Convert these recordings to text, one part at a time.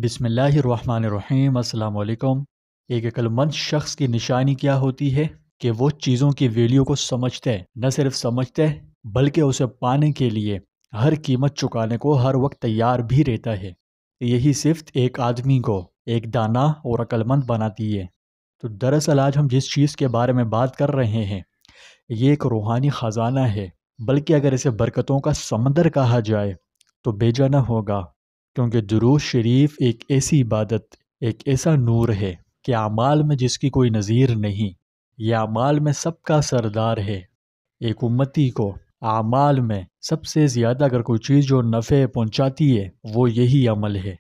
بسم اللہ الرحمن الرحیم۔ السلام علیکم۔ ایک عقلمند شخص کی نشانی کیا ہوتی ہے کہ وہ چیزوں کی ویلیو کو سمجھتا ہے، نہ صرف سمجھتا ہے بلکہ اسے پانے کے لیے ہر قیمت چکانے کو ہر وقت تیار بھی رہتا ہے۔ یہی صفت ایک آدمی کو ایک دانا اور عقلمند بناتی ہے۔ تو دراصل آج ہم جس چیز کے بارے میں بات کر رہے ہیں یہ ایک روحانی خزانہ ہے، بلکہ اگر اسے برکتوں کا سمندر کہا جائے تو بے جا نہ ہوگا، کیونکہ درود شریف ایک ایسی عبادت، ایک ایسا نور ہے کہ اعمال میں جس کی کوئی نظیر نہیں، یہ اعمال میں سب کا سردار ہے۔ ایک امتی کو اعمال میں سب سے زیادہ اگر کوئی چیز جو نفع پہنچاتی ہے وہ یہی عمل ہے۔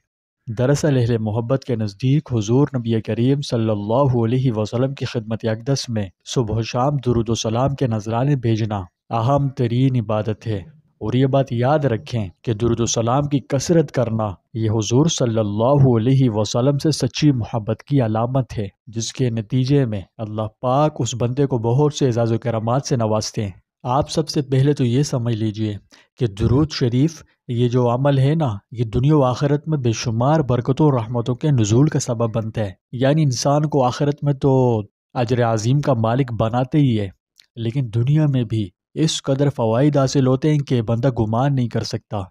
دراصل اہل محبت کے نزدیک حضور نبی کریم صلی اللہ علیہ وسلم کی خدمت اقدس میں صبح و شام درود و سلام کے نذرانے بھیجنا اہم ترین عبادت ہے، اور یہ بات یاد رکھیں کہ درود و سلام کی کثرت کرنا یہ حضور صلی اللہ علیہ وسلم سے سچی محبت کی علامت ہے، جس کے نتیجے میں اللہ پاک اس بندے کو بہت سے اعزاز و کرامات سے نوازتے ہیں۔ آپ سب سے پہلے تو یہ سمجھ لیجئے کہ درود شریف یہ جو عمل ہے نا، یہ دنیا و آخرت میں بے شمار برکتوں و رحمتوں کے نزول کا سبب بنتا ہے۔ یعنی انسان کو آخرت میں تو اجر عظیم کا مالک بناتے ہی ہے، لیکن دنیا میں بھی اس قدر فوائد حاصل ہوتے ہیں کہ بندہ گمان نہیں کر سکتا۔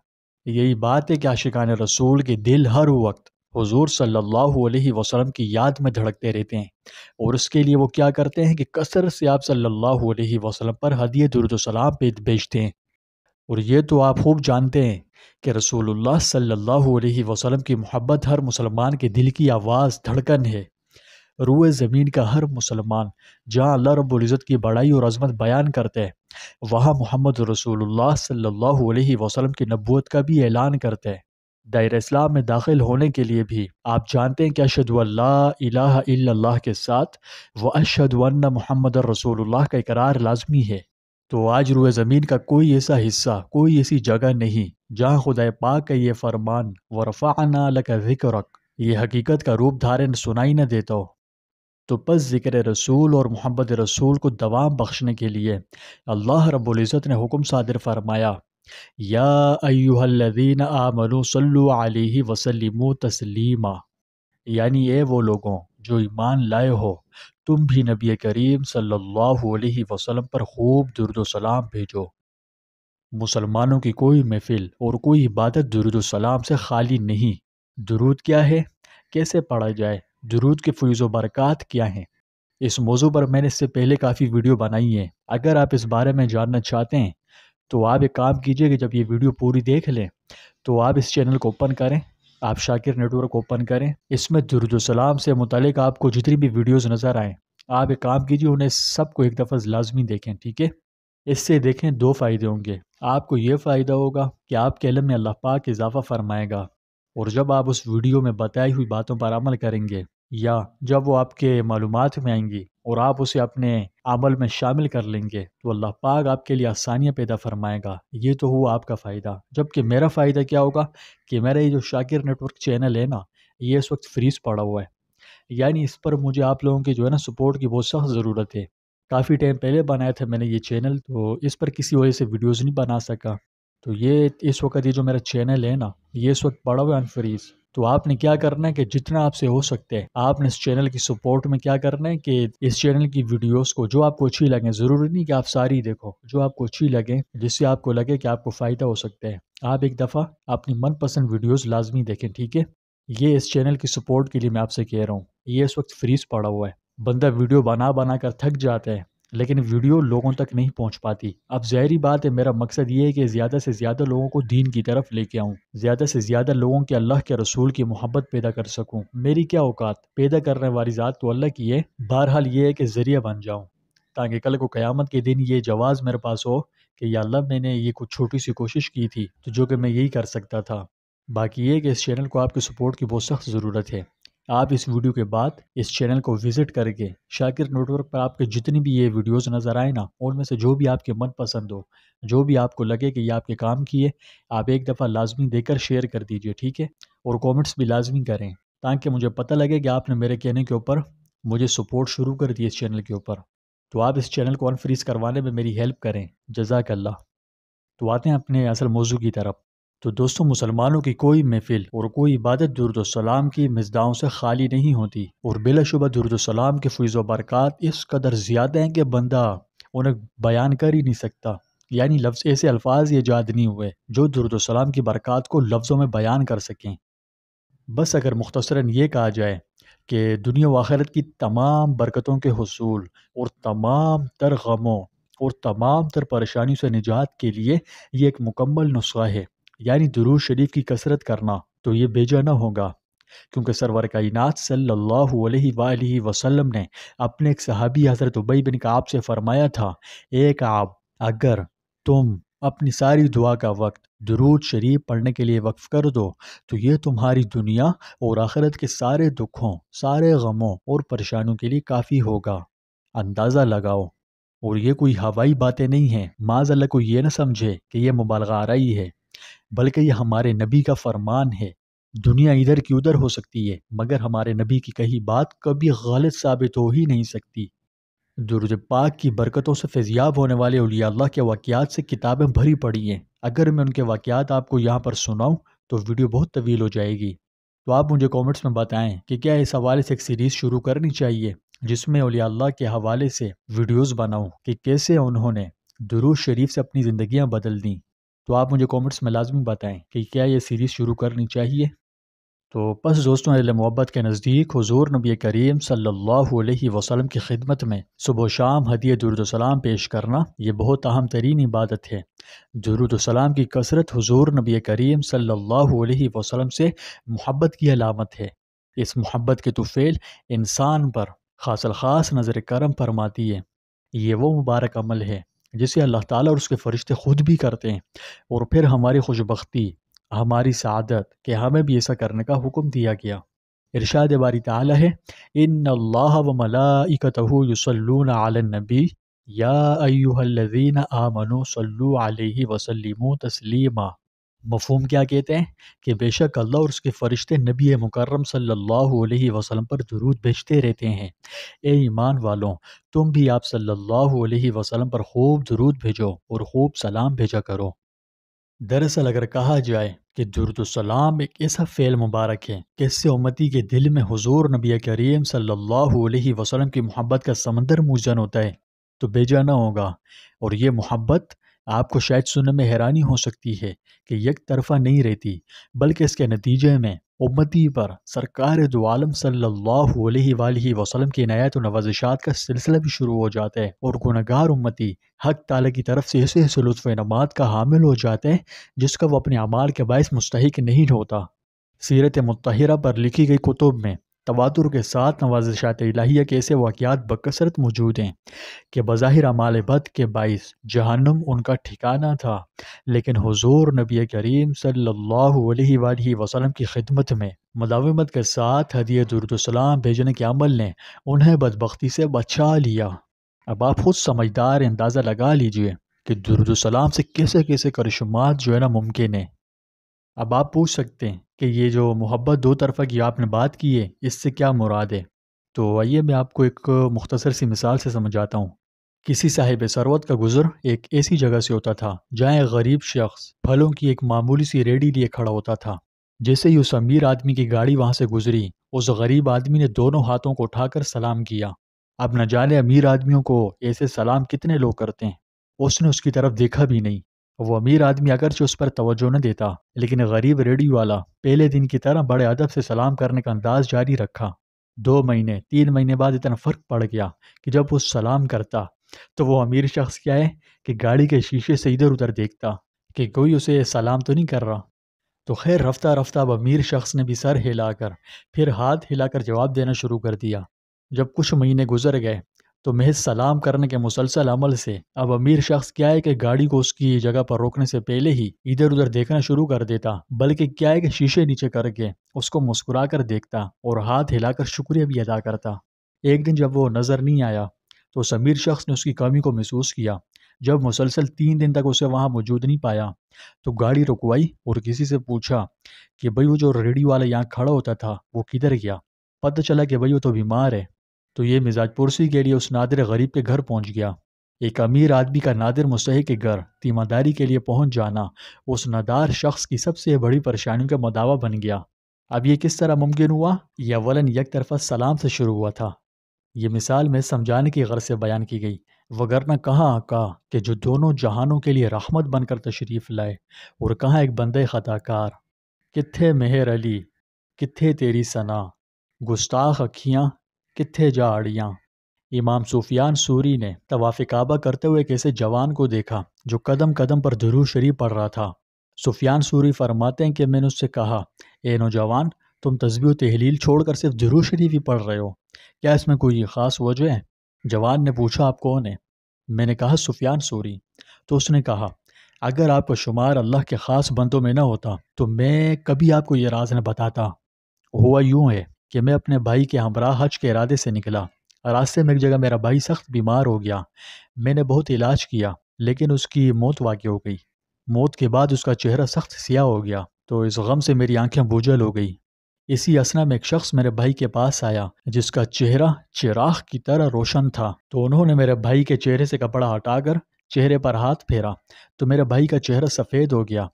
یہی بات ہے کہ عاشقان رسول کے دل ہر وقت حضور صلی اللہ علیہ وسلم کی یاد میں دھڑکتے رہتے ہیں، اور اس کے لیے وہ کیا کرتے ہیں کہ کثرت سے آپ صلی اللہ علیہ وسلم پر ہدیہ درود و سلام بھیجتے ہیں۔ اور یہ تو آپ خوب جانتے ہیں کہ رسول اللہ صلی اللہ علیہ وسلم کی محبت ہر مسلمان کے دل کی آواز، دھڑکن ہے۔ روئے زمین کا ہر مسلمان جہاں اللہ رب العزت کی بڑائی اور عظمت بیان کرتے ہیں، وہاں محمد رسول اللہ صلی اللہ علیہ وسلم کی نبوت کا بھی اعلان کرتے ہیں۔ دائرہ اسلام میں داخل ہونے کے لیے بھی آپ جانتے ہیں کہ اشہد ان لا الہ الا اللہ کے ساتھ واشہد ان محمد رسول اللہ کا اقرار لازمی ہے۔ تو آج روئے زمین کا کوئی ایسا حصہ، کوئی ایسی جگہ نہیں جہاں خدا پاک کا یہ فرمان ورفعنا لک ذکرک یہ حقیقت کا روپ دھارن سنائی نہ دیتا ہو۔ تو پس ذکر رسول اور محمد رسول کو دوام بخشنے کے لیے اللہ رب العزت نے حکم صادر فرمایا، یا ایہا الذین آمنوا صلوا علیہ وسلموا تسلیما، یعنی اے وہ لوگوں جو ایمان لائے ہو، تم بھی نبی کریم صلی اللہ علیہ وسلم پر خوب درود و سلام بھیجو۔ مسلمانوں کی کوئی محفل اور کوئی عبادت درود و سلام سے خالی نہیں۔ درود کیا ہے؟ کیسے پڑھا جائے؟ درود کے فیض و برکات کیا ہیں؟ اس موضوع پر میں نے اس سے پہلے کافی ویڈیو بنائی ہیں، اگر آپ اس بارے میں جاننا چاہتے ہیں تو آپ ایک کام کیجئے کہ جب یہ ویڈیو پوری دیکھ لیں تو آپ اس چینل کو اوپن کریں، آپ شاکر نیٹ ورک اوپن کریں، اس میں درود و سلام سے متعلق آپ کو جتنی بھی ویڈیوز نظر آئیں آپ ایک کام کیجئے انہیں سب کو ایک دفعہ لازمی دیکھیں، ٹھیک ہے؟ اس سے دیکھیں دو فائدے ہوں گے۔ آپ کو یہ فائدہ ہوگا کہ آپ کے علم میں اللہ پاک اضافہ فرمائے گا، اور جب آپ اس ویڈیو میں بتائی ہوئی باتوں پر عمل کریں گے یا جب وہ آپ کے معلومات میں آئیں گی اور آپ اسے اپنے عمل میں شامل کر لیں گے تو اللہ پاک آپ کے لیے آسانیاں پیدا فرمائے گا۔ یہ تو ہوا آپ کا فائدہ۔ جبکہ میرا فائدہ کیا ہوگا کہ میرا یہ جو شاکر نیٹ ورک چینل ہے نا، یہ اس وقت فریز پڑا ہوا ہے، یعنی اس پر مجھے آپ لوگوں کی جو ہے نا سپورٹ کی بہت سخت ضرورت ہے۔ کافی ٹائم پہلے بنایا تھا میں نے یہ چینل، تو اس پر کسی وجہ سے ویڈیوز نہیں بنا سکا، تو یہ اس وقت یہ جو میرا چینل ہے نا یہ اس وقت پڑا ہوا ہے انفریز۔ تو آپ نے کیا کرنا ہے کہ جتنا آپ سے ہو سکتے ہیں آپ نے اس چینل کی سپورٹ میں کیا کرنا ہے کہ اس چینل کی ویڈیوز کو جو آپ کو اچھی لگیں، ضروری نہیں کہ آپ ساری دیکھو، جو آپ کو اچھی لگیں جس سے آپ کو لگے کہ آپ کو فائدہ ہو سکتا ہے، آپ ایک دفعہ اپنی من پسند ویڈیوز لازمی دیکھیں، ٹھیک ہے؟ یہ اس چینل کی سپورٹ کے لیے میں آپ سے کہہ رہا ہوں، یہ اس وقت فریز پڑا ہوا ہے، بندہ ویڈیو بنا بنا کر تھک جاتا ہے لیکن ویڈیو لوگوں تک نہیں پہنچ پاتی۔ اب ظاہری بات ہے میرا مقصد یہ ہے کہ زیادہ سے زیادہ لوگوں کو دین کی طرف لے کے آؤں، زیادہ سے زیادہ لوگوں کے اللہ کے رسول کی محبت پیدا کر سکوں۔ میری کیا اوقات، پیدا کرنے والی ذات تو اللہ کی ہے، بہرحال یہ ہے کہ ذریعہ بن جاؤں تاکہ کل کو قیامت کے دن یہ جواز میرے پاس ہو کہ یا اللہ میں نے یہ کچھ چھوٹی سی کوشش کی تھی تو جو کہ میں یہی کر سکتا تھا۔ باقی یہ کہ اس چینل کو آپ کی سپورٹ کی بہت سخت ضرورت ہے۔ آپ اس ویڈیو کے بعد اس چینل کو وزٹ کر کے شاکر نیٹ ورک پر آپ کے جتنی بھی یہ ویڈیوز نظر آئے نا، ان میں سے جو بھی آپ کے من پسند ہو، جو بھی آپ کو لگے کہ یہ آپ کے کام کی ہے، آپ ایک دفعہ لازمی دے کر شیئر کر دیجئے، ٹھیک ہے؟ اور کومنٹس بھی لازمی کریں تاکہ مجھے پتہ لگے کہ آپ نے میرے کہنے کے اوپر مجھے سپورٹ شروع کر دی اس چینل کے اوپر۔ تو آپ اس چینل کو انفریز کروانے میں میری ہیلپ کریں، جزاک اللہ۔ تو آتے ہیں اپنے اصل موضوع کی طرف۔ تو دوستوں، مسلمانوں کی کوئی محفل اور کوئی عبادت درود و سلام کی مزداؤں سے خالی نہیں ہوتی، اور بلا شبہ درود و سلام کے فیض و برکات اس قدر زیادہ ہیں کہ بندہ انہیں بیان کر ہی نہیں سکتا۔ یعنی لفظ ایسے الفاظ ایجاد نہیں ہوئے جو درود و سلام کی برکات کو لفظوں میں بیان کر سکیں۔ بس اگر مختصراً یہ کہا جائے کہ دنیا و آخرت کی تمام برکتوں کے حصول اور تمام تر غموں اور تمام تر پریشانیوں سے نجات کے لیے یہ ایک مکمل نسخہ ہے، یعنی درود شریف کی کثرت کرنا، تو یہ بیجا نہ ہوگا، کیونکہ سرور کائنات صلی اللہ علیہ وآلہ وسلم نے اپنے ایک صحابی حضرت ابی بن کعب سے فرمایا تھا، اے کعب، اگر تم اپنی ساری دعا کا وقت درود شریف پڑھنے کے لیے وقف کر دو تو یہ تمہاری دنیا اور آخرت کے سارے دکھوں، سارے غموں اور پریشانیوں کے لیے کافی ہوگا۔ اندازہ لگاؤ، اور یہ کوئی ہوائی باتیں نہیں ہیں، معاذ اللہ کوئی یہ نہ سمجھے کہ یہ مبالغہ آرائی ہے، بلکہ یہ ہمارے نبی کا فرمان ہے۔ دنیا ادھر کی ادھر ہو سکتی ہے، مگر ہمارے نبی کی کہی بات کبھی غلط ثابت ہو ہی نہیں سکتی۔ درود پاک کی برکتوں سے فیضیاب ہونے والے اولیاء اللہ کے واقعات سے کتابیں بھری پڑی ہیں۔ اگر میں ان کے واقعات آپ کو یہاں پر سناؤں تو ویڈیو بہت طویل ہو جائے گی، تو آپ مجھے کومنٹس میں بتائیں کہ کیا اس حوالے سے ایک سیریز شروع کرنی چاہیے جس میں اولیاء اللہ کے حوالے سے ویڈیوز بناؤں کہ کیسے انہوں نے درود شریف سے اپنی زندگیاں بدل دیں۔ تو آپ مجھے کومنٹس میں لازمی بتائیں کہ کیا یہ سیریز شروع کرنی چاہیے۔ تو بس دوستوں، اہل محبت کے نزدیک حضور نبی کریم صلی اللہ علیہ وسلم کی خدمت میں صبح و شام ہدیہ درود و سلام پیش کرنا یہ بہت اہم ترین عبادت ہے۔ درود و سلام کی کثرت حضور نبی کریم صلی اللہ علیہ وسلم سے محبت کی علامت ہے۔ اس محبت کے طفیل انسان پر خاص الخاص نظر کرم فرماتی ہے۔ یہ وہ مبارک عمل ہے جسے اللہ تعالیٰ اور اس کے فرشتے خود بھی کرتے ہیں، اور پھر ہماری خوشبختی، ہماری سعادت کہ ہمیں بھی ایسا کرنے کا حکم دیا گیا۔ ارشاد باری تعالیٰ ہے، ان اللہ و ملائکتہ یصلون علی النبی یا ایہا الذین آمنوا صلوا علیہ وسلموا تسلیما۔ مفہوم کیا کہتے ہیں کہ بے شک اللہ اور اس کے فرشتے نبی مکرم صلی اللہ علیہ وسلم پر درود بھیجتے رہتے ہیں۔ اے ایمان والوں، تم بھی آپ صلی اللہ علیہ وسلم پر خوب درود بھیجو اور خوب سلام بھیجا کرو۔ دراصل اگر کہا جائے کہ درود السلام ایک ایسا فعل مبارک ہے کہ اس سے امتی کے دل میں حضور نبی کریم صلی اللہ علیہ وسلم کی محبت کا سمندر موجن ہوتا ہے تو بیجا نہ ہوگا۔ اور یہ محبت آپ کو شاید سننے میں حیرانی ہو سکتی ہے کہ یک طرفہ نہیں رہتی، بلکہ اس کے نتیجے میں امتی پر سرکار دو عالم صلی اللہ علیہ وآلہ وسلم کی عنایت و نوازشات کا سلسلہ بھی شروع ہو جاتا ہے، اور گنہگار امتی حق تعالیٰ کی طرف سے ایسے لطف و انعامات کا حامل ہو جاتے ہیں جس کا وہ اپنے اعمال کے باعث مستحق نہیں ہوتا۔ سیرت مطہرہ پر لکھی گئی کتب میں تواتر کے ساتھ نوازشات الہیہ کے ایسے واقعات بکثرت موجود ہیں کہ بظاہر اعمال بد کے باعث جہنم ان کا ٹھکانہ تھا، لیکن حضور نبی کریم صلی اللہ علیہ وآلہ وسلم کی خدمت میں مداومت کے ساتھ ہدیہ درود السلام بھیجنے کے عمل نے انہیں بدبختی سے بچا لیا۔ اب آپ خود سمجھدار اندازہ لگا لیجئے کہ درود السلام سے کیسے کیسے کرشمات جو ہے نا ممکن ہے۔ اب آپ پوچھ سکتے ہیں کہ یہ جو محبت دو طرفہ کی آپ نے بات کی ہے اس سے کیا مراد ہے؟ تو آئیے میں آپ کو ایک مختصر سی مثال سے سمجھاتا ہوں۔ کسی صاحب ثروت کا گزر ایک ایسی جگہ سے ہوتا تھا جہاں ایک غریب شخص پھلوں کی ایک معمولی سی ریڑھی لیے کھڑا ہوتا تھا۔ جیسے ہی اس امیر آدمی کی گاڑی وہاں سے گزری، اس غریب آدمی نے دونوں ہاتھوں کو اٹھا کر سلام کیا۔ اب نہ جانے امیر آدمیوں کو ایسے سلام کتنے لوگ کرتے ہیں، اس نے اس کی طرف دیکھا بھی نہیں۔ وہ امیر آدمی اگرچہ اس پر توجہ نہ دیتا، لیکن غریب ریڑھی والا پہلے دن کی طرح بڑے ادب سے سلام کرنے کا انداز جاری رکھا۔ 2 مہینے 3 مہینے بعد اتنا فرق پڑ گیا کہ جب وہ سلام کرتا تو وہ امیر شخص کیا ہے کہ گاڑی کے شیشے سے ادھر ادھر دیکھتا کہ کوئی اسے سلام تو نہیں کر رہا۔ تو خیر رفتہ رفتہ اب امیر شخص نے بھی سر ہلا کر پھر ہاتھ ہلا کر جواب دینا شروع کر دیا۔ جب کچھ مہینے گزر گئے تو محض سلام کرنے کے مسلسل عمل سے اب امیر شخص کیا ہے کہ گاڑی کو اس کی جگہ پر روکنے سے پہلے ہی ادھر ادھر دیکھنا شروع کر دیتا، بلکہ کیا ہے کہ شیشے نیچے کر کے اس کو مسکرا کر دیکھتا اور ہاتھ ہلا کر شکریہ بھی ادا کرتا۔ ایک دن جب وہ نظر نہیں آیا تو اس امیر شخص نے اس کی کمی کو محسوس کیا۔ جب مسلسل 3 دن تک اسے وہاں موجود نہیں پایا تو گاڑی رکوائی اور کسی سے پوچھا کہ بھئی وہ جو ریڑھی والا یہاں کھڑا ہوتا تھا وہ کدھر گیا؟ پتہ چلا کہ بھئی وہ تو بیمار ہے۔ تو یہ مزاج پرسی کے لیے اس نادر غریب کے گھر پہنچ گیا۔ ایک امیر آدمی کا نادر مستحق کے گھر تیمارداری کے لیے پہنچ جانا اس نادار شخص کی سب سے بڑی پریشانیوں کا مداوع بن گیا۔ اب یہ کس طرح ممکن ہوا؟ یہ اولاً یک طرفہ سلام سے شروع ہوا تھا۔ یہ مثال میں سمجھانے کی غرض سے بیان کی گئی، وگرنہ کہاں آقا کہ جو دونوں جہانوں کے لیے رحمت بن کر تشریف لائے، اور کہاں ایک بندے خطا کار، کتھے مہر علی، کتھے تیری ثنا، گستاخ اکھیاں، کتھے جا اڑیاں۔ امام سفیان ثوری نے طواف کعبہ کرتے ہوئے ایک ایسے جوان کو دیکھا جو قدم قدم پر درود شریف پڑھ رہا تھا۔ سفیان ثوری فرماتے ہیں کہ میں نے اس سے کہا، اے نوجوان، تم تسبیح و تحلیل چھوڑ کر صرف درود شریف ہی پڑھ رہے ہو، کیا اس میں کوئی خاص وجہ ہے؟ جوان نے پوچھا، آپ کون ہیں؟ میں نے کہا، سفیان ثوری۔ تو اس نے کہا، اگر آپ کا شمار اللہ کے خاص بندوں میں نہ ہوتا تو میں کبھی آپ کو یہ راز نہ بتاتا۔ ہوا یوں ہے کہ میں اپنے بھائی کے ہمراہ حج کے ارادے سے نکلا۔ راستے میں ایک جگہ میرا بھائی سخت بیمار ہو گیا۔ میں نے بہت علاج کیا لیکن اس کی موت واقع ہو گئی۔ موت کے بعد اس کا چہرہ سخت سیاہ ہو گیا تو اس غم سے میری آنکھیں بوجھل ہو گئی۔ اسی اثنا میں ایک شخص میرے بھائی کے پاس آیا جس کا چہرہ چراغ کی طرح روشن تھا، تو انہوں نے میرے بھائی کے چہرے سے کپڑا ہٹا کر چہرے پر ہاتھ پھیرا تو میرے بھائی کا چہرہ سفید ہو گیا۔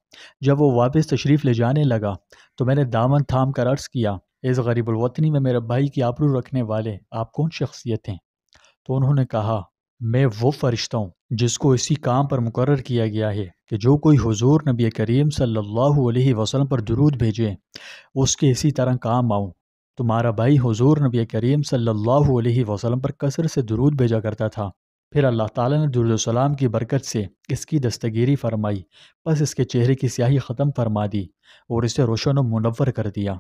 جب وہ واپس تشریف لے جانے لگا تو میں نے دامن تھام کر عرض کیا، اس غریب الوطنی میں میرے بھائی کی آبرو رکھنے والے آپ کون شخصیت ہیں؟ تو انہوں نے کہا، میں وہ فرشتہ ہوں جس کو اسی کام پر مقرر کیا گیا ہے کہ جو کوئی حضور نبی کریم صلی اللہ علیہ وسلم پر درود بھیجے اس کے اسی طرح کام آؤں۔ تمہارا بھائی حضور نبی کریم صلی اللہ علیہ وسلم پر کثرت سے درود بھیجا کرتا تھا، پھر اللہ تعالیٰ نے درود السلام کی برکت سے اس کی دستگیری فرمائی، پس اس کے چہرے کی سیاہی ختم فرما دی اور اسے روشن و منور کر دیا۔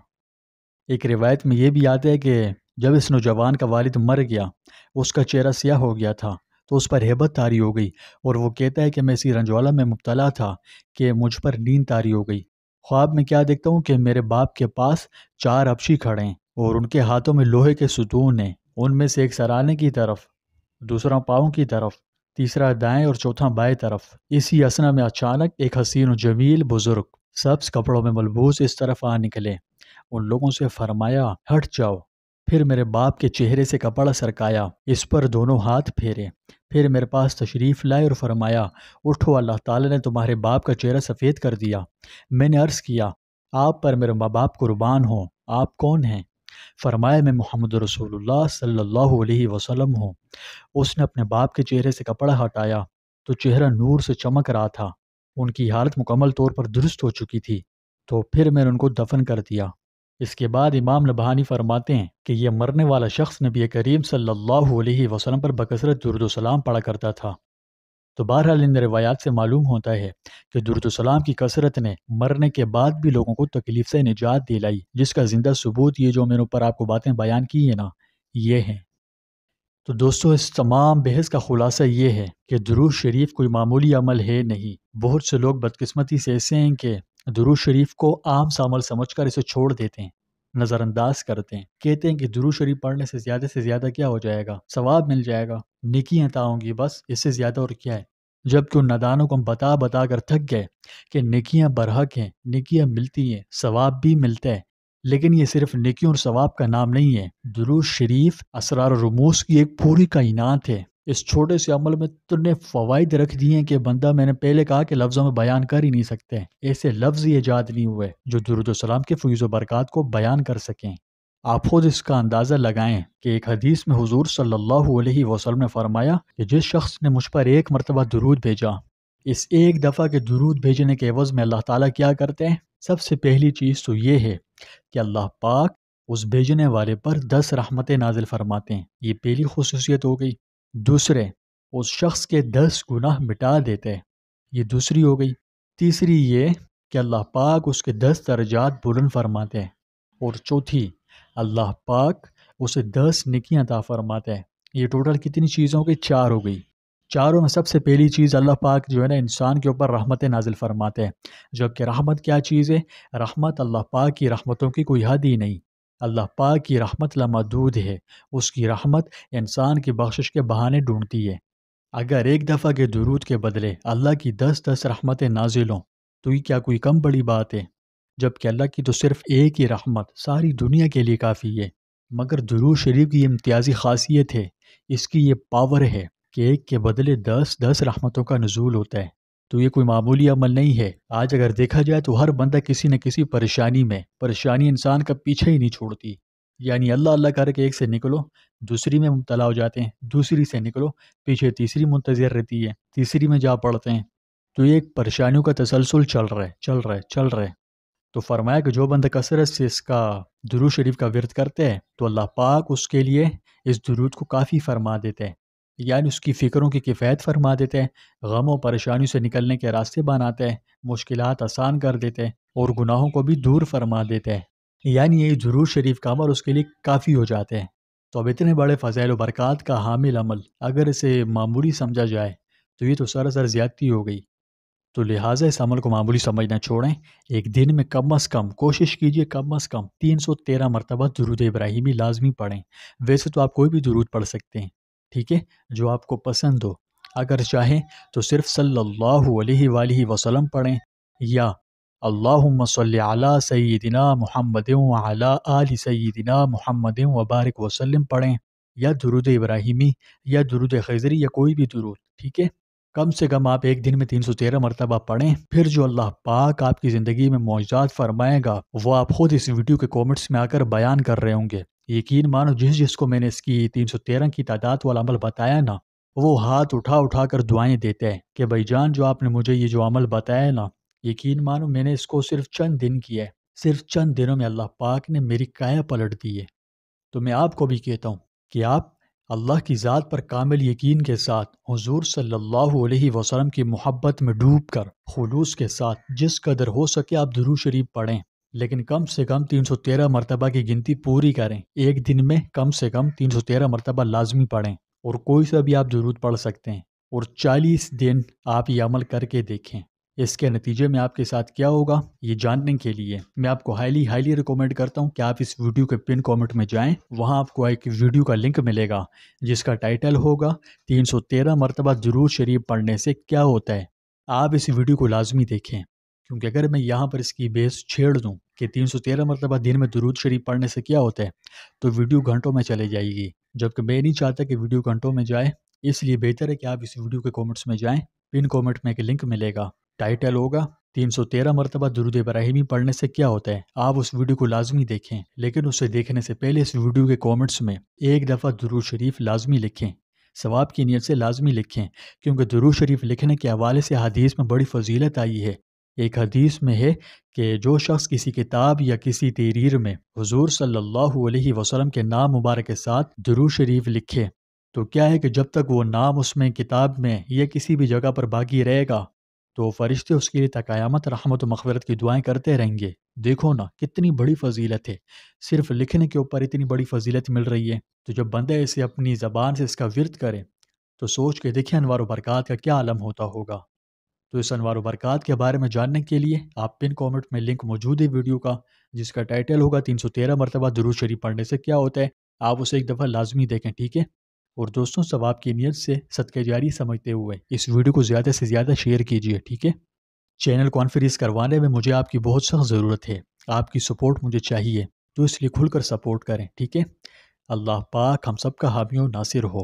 ایک روایت میں یہ بھی آتا ہے کہ جب اس نوجوان کا والد مر گیا، اس کا چہرہ سیاہ ہو گیا تھا تو اس پر ہیبت طاری ہو گئی، اور وہ کہتا ہے کہ میں اسی رنجوالہ میں مبتلا تھا کہ مجھ پر نیند طاری ہو گئی۔ خواب میں کیا دیکھتا ہوں کہ میرے باپ کے پاس 4 حبشی کھڑے ہیں اور ان کے ہاتھوں میں لوہے کے ستون ہیں، ان میں سے ایک سرانے کی طرف، دوسرا پاؤں کی طرف، تیسرا دائیں اور چوتھا بائیں طرف۔ اسی اثنا میں اچانک ایک حسین و جمیل بزرگ سبز کپڑوں میں ملبوس اس طرف آ نکلے۔ ان لوگوں سے فرمایا، ہٹ جاؤ۔ پھر میرے باپ کے چہرے سے کپڑا سرکایا، اس پر دونوں ہاتھ پھیرے، پھر میرے پاس تشریف لائے اور فرمایا، اٹھو، اللہ تعالیٰ نے تمہارے باپ کا چہرہ سفید کر دیا۔ میں نے عرض کیا، آپ پر میرے ماں باپ قربان ہوں، آپ کون ہیں؟ فرمایا، میں محمد رسول اللہ صلی اللہ علیہ وسلم ہوں۔ اس نے اپنے باپ کے چہرے سے کپڑا ہٹایا تو چہرہ نور سے چمک رہا تھا، ان کی حالت مکمل طور پر درست ہو چکی تھی، تو پھر میں نے ان کو دفن کر دیا۔ اس کے بعد امام نبہانی فرماتے ہیں کہ یہ مرنے والا شخص نبی کریم صلی اللہ علیہ وسلم پر بکثرت درود و سلام پڑھا کرتا تھا۔ تو بہرحال ان روایات سے معلوم ہوتا ہے کہ درود و سلام کی کثرت نے مرنے کے بعد بھی لوگوں کو تکلیف سے نجات دلائی، جس کا زندہ ثبوت یہ جو میں نے اوپر آپ کو باتیں بیان کی ہیں نا، یہ ہیں۔ تو دوستو، اس تمام بحث کا خلاصہ یہ ہے کہ درود شریف کوئی معمولی عمل ہے نہیں۔ بہت سے لوگ بدقسمتی سے ایسے ہیں کہ درود شریف کو عام سا عمل سمجھ کر اسے چھوڑ دیتے ہیں، نظر انداز کرتے ہیں، کہتے ہیں کہ درود شریف پڑھنے سے زیادہ کیا ہو جائے گا، ثواب مل جائے گا، نیکی عطا ہوں گی، بس اس سے زیادہ اور کیا ہے۔ جبکہ ان نادانوں کو ہم بتا کر تھک گئے کہ نیکیاں برحق ہیں، نیکیاں ملتی ہیں، ثواب بھی ملتا ہے، لیکن یہ صرف نیکیوں اور ثواب کا نام نہیں ہے۔ درود شریف اسرار و رموز کی ایک پوری کائنات ہے۔ اس چھوٹے سے عمل میں اتنے فوائد رکھ دیے ہیں کہ بندہ، میں نے پہلے کہا کہ لفظوں میں بیان کر ہی نہیں سکتے، ایسے لفظ ہی ایجاد نہیں ہوئے جو درود و سلام کے فیض و برکات کو بیان کر سکیں۔ آپ خود اس کا اندازہ لگائیں کہ ایک حدیث میں حضور صلی اللہ علیہ وسلم نے فرمایا کہ جس شخص نے مجھ پر ایک مرتبہ درود بھیجا، اس ایک دفعہ کے درود بھیجنے کے عوض میں اللہ تعالیٰ کیا کرتے ہیں؟ سب سے پہلی چیز تو یہ ہے کہ اللہ پاک اس بھیجنے والے پر 10 رحمتیں نازل فرماتے ہیں، یہ پہلی خصوصیت ہو گئی۔ دوسرے، اس شخص کے 10 گناہ مٹا دیتے ہیں، یہ دوسری ہو گئی۔ تیسری یہ کہ اللہ پاک اس کے 10 درجات بلند فرماتے ہیں، اور چوتھی، اللہ پاک اسے 10 نیکیاں عطا فرماتے ہیں۔ یہ ٹوٹل کتنی چیزوں کی؟ 4 ہو گئی۔ چاروں میں سب سے پہلی چیز اللہ پاک جو ہے نا انسان کے اوپر رحمتیں نازل فرماتے ہیں، جبکہ رحمت کیا چیز ہے؟ رحمت، اللہ پاک کی رحمتوں کی کوئی حد ہی نہیں، اللہ پاک کی رحمت لامحدود ہے، اس کی رحمت انسان کی بخشش کے بہانے ڈھونڈتی ہے۔ اگر ایک دفعہ کے درود کے بدلے اللہ کی 10 رحمتیں نازل ہوں تو یہ کیا کوئی کم بڑی بات ہے؟ جبکہ اللہ کی تو صرف ایک ہی رحمت ساری دنیا کے لیے کافی ہے۔ مگر درود شریف کی یہ امتیازی خاصیت ہے، اس کی یہ پاور ہے کہ ایک کے بدلے 10 رحمتوں کا نزول ہوتا ہے، تو یہ کوئی معمولی عمل نہیں ہے۔ آج اگر دیکھا جائے تو ہر بندہ کسی نہ کسی پریشانی انسان کا پیچھے ہی نہیں چھوڑتی، یعنی اللہ اللہ کر کے ایک سے نکلو دوسری میں مبتلا ہو جاتے ہیں، دوسری سے نکلو پیچھے تیسری منتظر رہتی ہے، تیسری میں جا پڑتے ہیں، تو یہ ایک پریشانیوں کا تسلسل چل رہا ہے۔ تو فرمایا کہ جو بندہ کثرت سے اس کا درود شریف کا ورد کرتے ہیں تو اللہ پاک اس کے لیے اس درود کو کافی فرما دیتے ہیں، یعنی اس کی فکروں کی کفایت فرما دیتے ہیں، غم و پریشانیوں سے نکلنے کے راستے بناتے ہیں، مشکلات آسان کر دیتے ہیں اور گناہوں کو بھی دور فرما دیتے ہیں، یعنی یہ درود شریف کا عمل اس کے لیے کافی ہو جاتے ہیں۔ تو اب اتنے بڑے فضائل و برکات کا حامل عمل اگر اسے معمولی سمجھا جائے تو یہ تو سراسر زیادتی ہو گئی، تو لہٰذا اس عمل کو معمولی سمجھنا چھوڑیں، ایک دن میں کم از کم کوشش کیجئے، کم از کم 313 مرتبہ درود ابراہیمی لازمی پڑھیں۔ ویسے تو آپ کوئی بھی درود پڑھ سکتے ہیں، ٹھیک ہے، جو آپ کو پسند ہو، اگر چاہیں تو صرف صلی اللہ علیہ وآلہ وسلم پڑھیں، یا اللہم صلی علی سیدنا محمد وعلی آل سیدنا محمد وبارک وسلم پڑھیں، یا درود ابراہیمی یا درود خضری یا کوئی بھی درود، ٹھیک ہے۔ کم سے کم آپ ایک دن میں 313 مرتبہ پڑھیں، پھر جو اللہ پاک آپ کی زندگی میں معجزات فرمائے گا وہ آپ خود اس ویڈیو کے کومنٹس میں آ کر بیان کر رہے ہوں گے۔ یقین مانو جس کو میں نے اس کی 313 کی تعداد والا عمل بتایا نا، وہ ہاتھ اٹھا کر دعائیں دیتے ہیں کہ بھائی جان جو آپ نے مجھے یہ جو عمل بتایا نا، یقین مانو میں نے اس کو صرف چند دن کیا ہے، صرف چند دنوں میں اللہ پاک نے میری کایا پلٹ دی ہے۔ تو میں آپ کو بھی کہتا ہوں کہ آپ اللہ کی ذات پر کامل یقین کے ساتھ حضور صلی اللہ علیہ وسلم کی محبت میں ڈوب کر خلوص کے ساتھ جس قدر ہو سکے آپ درود شریف پڑھیں، لیکن کم سے کم 313 مرتبہ کی گنتی پوری کریں۔ ایک دن میں کم سے کم 313 مرتبہ لازمی پڑھیں، اور کوئی سا بھی آپ درود پڑھ سکتے ہیں، اور 40 دن آپ یہ عمل کر کے دیکھیں۔ اس کے نتیجے میں آپ کے ساتھ کیا ہوگا یہ جاننے کے لیے میں آپ کو ہائیلی ریکمینڈ کرتا ہوں کہ آپ اس ویڈیو کے پن کامنٹ میں جائیں، وہاں آپ کو ایک ویڈیو کا لنک ملے گا جس کا ٹائٹل ہوگا 313 مرتبہ درود شریف پڑھنے سے کیا ہوتا ہے۔ آپ اس ویڈیو کو لازمی دیکھیں، کیونکہ اگر میں یہاں پر اس کی بیس چھیڑ دوں کہ 313 مرتبہ دن میں درود شریف پڑھنے سے کیا ہوتا ہے تو ویڈیو گھنٹوں میں چلے جائے گی، جبکہ میں نہیں چاہتا کہ ویڈیو گھنٹوں میں جائے، اس لیے بہتر ہے کہ آپ اس ویڈیو کے کامنٹس میں جائیں، پن کامنٹ میں ایک لنک ملے گا، ٹائٹل ہوگا 313 مرتبہ درود ابراہیمی پڑھنے سے کیا ہوتا ہے۔ آپ اس ویڈیو کو لازمی دیکھیں، لیکن اسے دیکھنے سے پہلے اس ویڈیو کے کامنٹس میں ایک دفعہ درود شریف لازمی لکھیں، ثواب کی نیت سے لازمی لکھیں، کیونکہ درود شریف لکھنے کے حوالے سے حدیث میں بڑی فضیلت آئی ہے۔ ایک حدیث میں ہے کہ جو شخص کسی کتاب یا کسی تحریر میں حضور صلی اللہ علیہ وسلم کے نام مبارک کے ساتھ درود شریف لکھے تو کیا ہے کہ جب تک وہ نام اس میں کتاب میں یا کسی بھی جگہ پر باقی رہے گا تو فرشتے اس کے لیے تا قیامت رحمت و مغفرت کی دعائیں کرتے رہیں گے۔ دیکھو نا کتنی بڑی فضیلت ہے، صرف لکھنے کے اوپر اتنی بڑی فضیلت مل رہی ہے، تو جب بندہ اسے اپنی زبان سے اس کا ورد کرے تو سوچ کے دیکھیں انوار و برکات کا کیا عالم ہوتا ہوگا۔ تو اس انوار و برکات کے بارے میں جاننے کے لیے آپ پن کامنٹ میں لنک موجود ہے ویڈیو کا، جس کا ٹائٹل ہوگا 313 مرتبہ درود شریف پڑھنے سے کیا ہوتا ہے، آپ اسے ایک دفعہ لازمی دیکھیں، ٹھیک ہے۔ اور دوستوں ثواب کی نیت سے صدقہ جاری سمجھتے ہوئے اس ویڈیو کو زیادہ سے زیادہ شیئر کیجیے، ٹھیک ہے۔ چینل کو انفریز کروانے میں مجھے آپ کی بہت سخت ضرورت ہے، آپ کی سپورٹ مجھے چاہیے، تو اس لیے کھل کر سپورٹ کریں، ٹھیک ہے۔ اللہ پاک ہم سب کا حامی و ناصر ہو۔